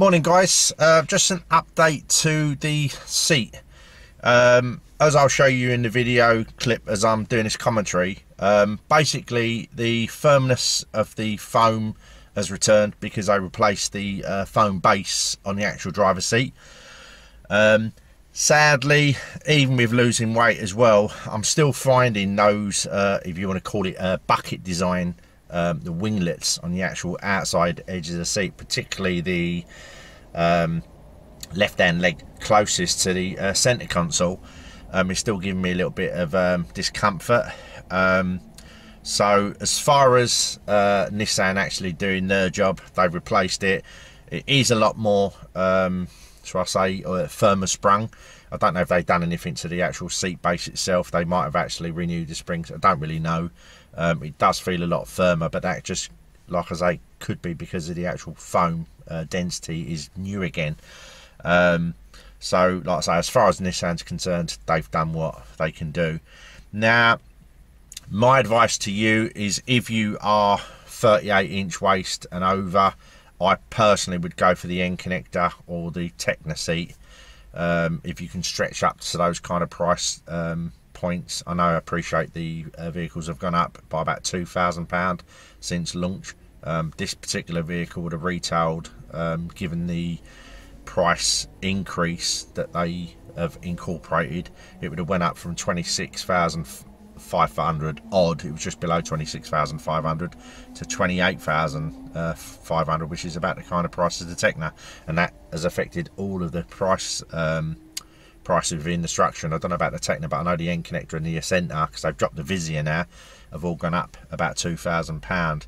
Morning guys, just an update to the seat. As I'll show you in the video clip as I'm doing this commentary, basically the firmness of the foam has returned because I replaced the foam base on the actual driver's seat. Sadly, even with losing weight as well, I'm still finding those, if you want to call it a bucket design, the winglets on the actual outside edge of the seat, particularly the left hand leg closest to the center console, is still giving me a little bit of discomfort. So as far as Nissan actually doing their job, they've replaced it. It is a lot more shall I say firmer sprung. I don't know if they've done anything to the actual seat base itself. They might have actually renewed the springs, I don't really know. It does feel a lot firmer, but that just, like I say, could be because of the actual foam density is new again. So like I say, as far as Nissan's concerned, they've done what they can do. Now my advice to you is, if you are 38-inch waist and over, I personally would go for the end connector or the Techna seat. If you can stretch up to those kind of price points. I know, I appreciate the vehicles have gone up by about £2,000 since launch. This particular vehicle would have retailed, given the price increase that they have incorporated, it would have went up from 26,500 odd, it was just below 26,500 to 28,500, which is about the kind of price of the Techna, and that has affected all of the prices within the structure. And I don't know about the Techna, but I know the end connector and the Ascenta, because they've dropped the Vizia now, have all gone up about £2,000.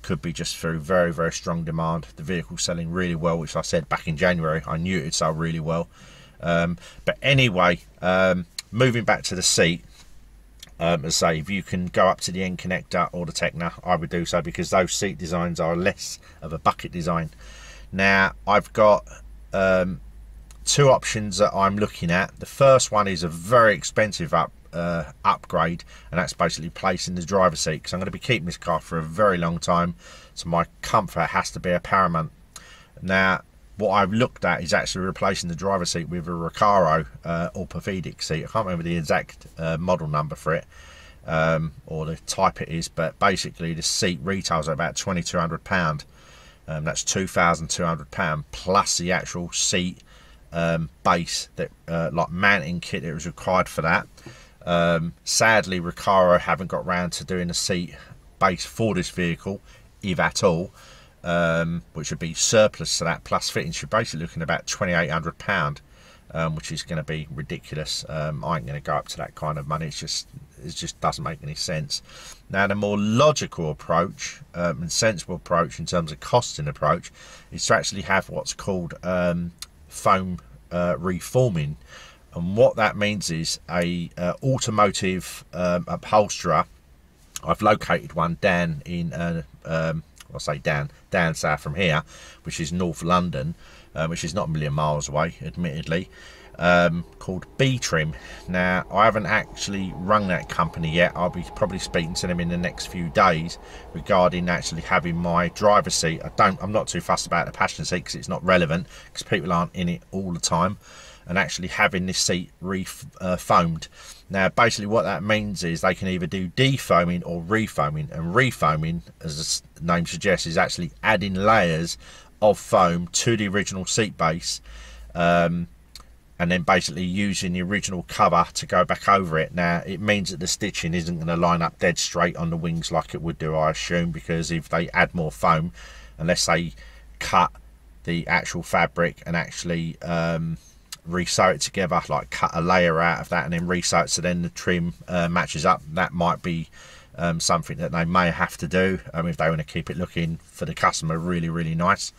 Could be just through very, very strong demand. The vehicle's selling really well, which I said back in January I knew it'd sell really well. But anyway, moving back to the seat, as I say, if you can go up to the end connector or the Techna, I would do so, because those seat designs are less of a bucket design. Now I've got two options that I'm looking at. The first one is a very expensive upgrade, and that's basically placing the driver's seat, because I'm going to be keeping this car for a very long time, so my comfort has to be a paramount. Now what I've looked at is actually replacing the driver's seat with a Recaro orthopedic seat. I can't remember the exact model number for it, or the type it is, but basically the seat retails at about £2,200. That's £2,200 plus the actual seat base, that like mounting kit that was required for that. Sadly, Recaro haven't got round to doing a seat base for this vehicle, if at all, which would be surplus to that plus fittings. You're basically looking at about £2,800, which is going to be ridiculous. I ain't going to go up to that kind of money. It just doesn't make any sense. Now the more logical approach and sensible approach in terms of costing approach is to actually have what's called foam reforming. And what that means is a automotive upholsterer. I've located one down in I'll say down south from here, which is North London, which is not a million miles away, admittedly, called B-Trim. Now I haven't actually rung that company yet. I'll be probably speaking to them in the next few days regarding actually having my driver's seat. I'm not too fussed about the passenger seat because it's not relevant, because people aren't in it all the time, and actually having this seat foamed. Now basically what that means is they can either do defoaming or refoaming, and refoaming, as the name suggests, is actually adding layers of foam to the original seat base, and then basically using the original cover to go back over it. Now it means that the stitching isn't going to line up dead straight on the wings like it would do, I assume, because if they add more foam, unless they cut the actual fabric and actually resew it together, like cut a layer out of that and then resew it so then the trim matches up, that might be something that they may have to do if they want to keep it looking for the customer really, really nice,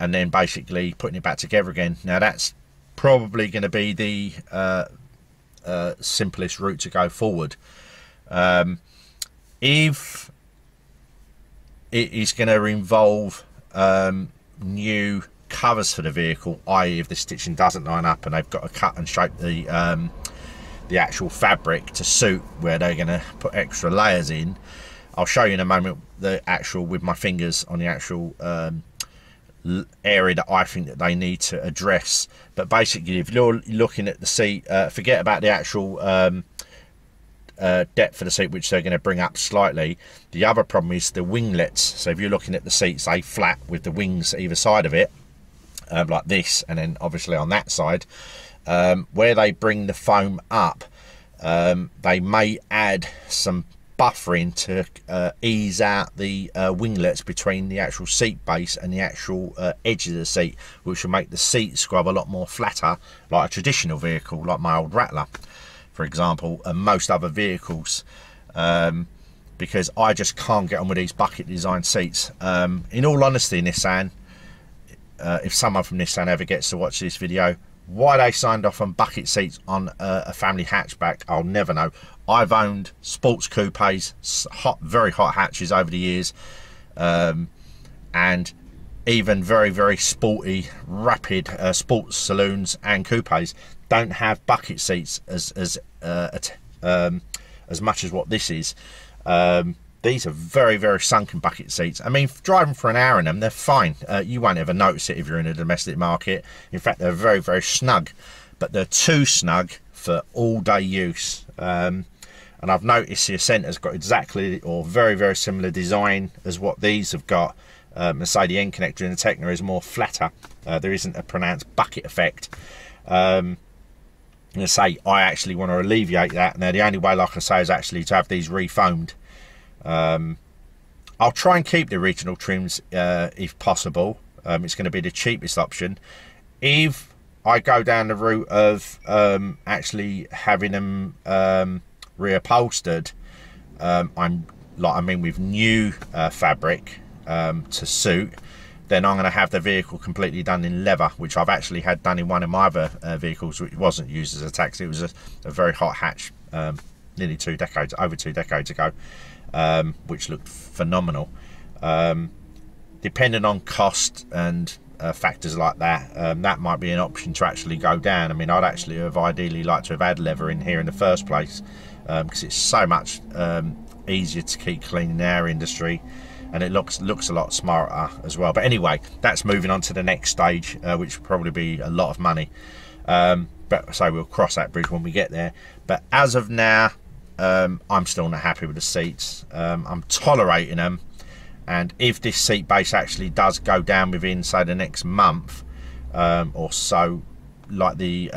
and then basically putting it back together again. Now that's probably going to be the simplest route to go forward. If it is going to involve new covers for the vehicle, i.e. if the stitching doesn't line up and they've got to cut and shape the actual fabric to suit where they're going to put extra layers in, I'll show you in a moment the actual, with my fingers on the actual area that I think that they need to address. But basically, if you're looking at the seat, forget about the actual depth of the seat, which they're going to bring up slightly. The other problem is the winglets. So if you're looking at the seat, say flat with the wings either side of it, like this, and then obviously on that side, where they bring the foam up, they may add some buffering to ease out the winglets between the actual seat base and the actual edge of the seat, which will make the seat scrub a lot more flatter, like a traditional vehicle, like my old Rattler, for example, and most other vehicles, because I just can't get on with these bucket design seats. In all honesty, Nissan, if someone from Nissan ever gets to watch this video, why they signed off on bucket seats on a family hatchback, I'll never know. I've owned sports coupes, very hot hatches over the years, and even very sporty, rapid sports saloons and coupes don't have bucket seats as much as what this is. These are very sunken bucket seats. I mean, driving for an hour in them, they're fine. You won't ever notice it if you're in a domestic market. In fact, they're very snug, but they're too snug for all-day use. And I've noticed the Ascenta's got exactly or very similar design as what these have got. And say the end connector in the Tecna is more flatter. There isn't a pronounced bucket effect. And say I actually want to alleviate that. Now the only way, like I say, is actually to have these refoamed. I'll try and keep the original trims if possible. It's going to be the cheapest option. If I go down the route of actually having them reupholstered, with new fabric to suit, then I'm going to have the vehicle completely done in leather, which I've actually had done in one of my other vehicles, which wasn't used as a taxi. It was a very hot hatch, nearly over 2 decades ago, which looked phenomenal. Depending on cost and factors like that, that might be an option to actually go down. I mean, I'd actually have ideally liked to have had leather in here in the first place, because it's so much easier to keep clean in our industry, and it looks a lot smarter as well. But anyway, that's moving on to the next stage, which will probably be a lot of money, but so we'll cross that bridge when we get there. But as of now, I'm still not happy with the seats. I'm tolerating them, and if this seat base actually does go down within, say, the next month or so, like the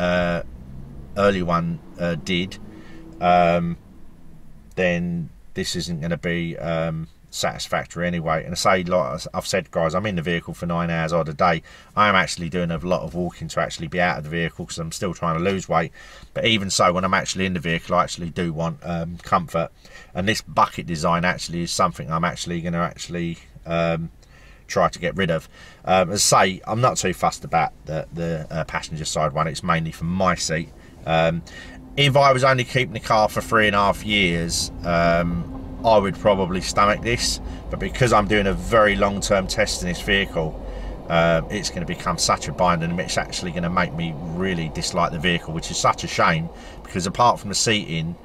early one did, then this isn't going to be satisfactory anyway. And I say, like I've said, guys, I'm in the vehicle for 9 hours odd a day. I am actually doing a lot of walking to actually be out of the vehicle, because I'm still trying to lose weight. But even so, when I'm actually in the vehicle, I actually do want comfort, and this bucket design actually is something I'm actually going to try to get rid of. As I say, I'm not too fussed about the passenger side one. It's mainly for my seat. If I was only keeping the car for 3.5 years, I would probably stomach this, but because I'm doing a very long-term test in this vehicle, it's going to become such a bind, and it's actually going to make me really dislike the vehicle, which is such a shame, because apart from the seating,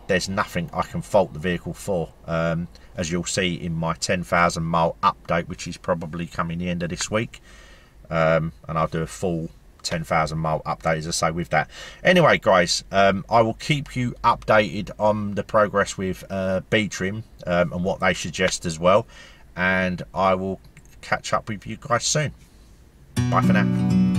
there's nothing I can fault the vehicle for. As you'll see in my 10,000 mile update, which is probably coming the end of this week, and I'll do a full 10,000 mile update, as I say, with that. Anyway, guys, I will keep you updated on the progress with B trim and what they suggest as well, and I will catch up with you guys soon. Bye for now.